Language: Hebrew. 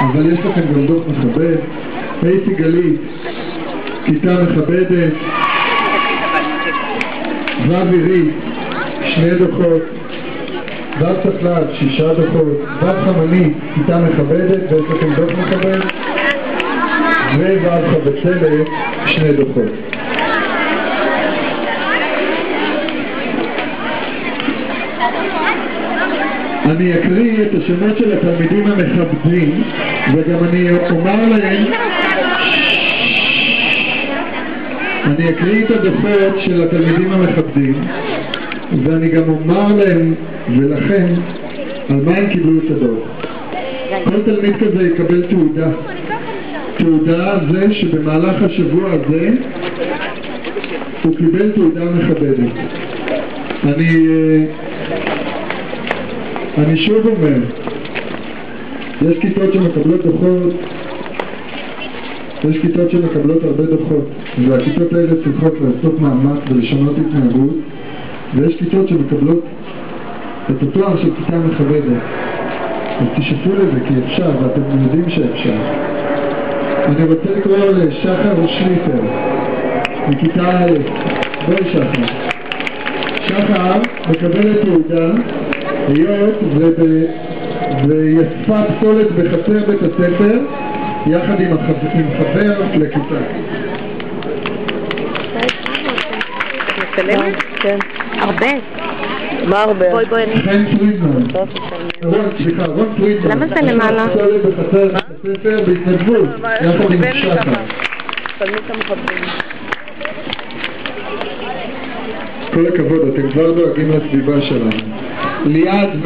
אבל יש לכם גם דוח מכבד. פייסי גלית, כיתה מכבדת. וו עירית, 2 דוחות. וו צפלת, 6 דוחות. וו חמנית, כיתה מכבדת, ויש לכם דוח מכבד. ווו חבצלת, 2 דוחות. אני אקריא את השמות של התלמידים המכבדים, וגם אני אומר להם, אני אקריא את הדוחות של התלמידים המכבדים, ואני גם אומר להם ולכם על מה הם קיבלו את הדוח. כל תלמיד כזה יקבל תעודה. תעודה זה שבמהלך השבוע הזה הוא קיבל תעודה מכבדת. אני שוב אומר, יש כיתות שמקבלות דוחות, יש כיתות שמקבלות הרבה דוחות, והכיתות האלה צריכות לעשות מאמץ ולשנות התנהגות, ויש כיתות שמקבלות את התואר של כיתה מכבדת. אז תשאפו לזה כי אפשר, ואתם יודעים שאפשר. אני רוצה לקרוא לשחר שליטר מכיתה א'. בואי שחר. שחר מקבלת תעודה היות ויספה פסולת בחצר בית הספר יחד עם חבר לכיתה. מצלמת? כן. הרבה. מה הרבה? בואי אני... חן פרידמן. רון פרידמן. למה זה למעלה? פסולת בחצר בית הספר בהתנדבות יחד עם שחר. תלמיד המכבדים. כל הכבוד, אתם כבר דואגים לסביבה שלנו. ליעד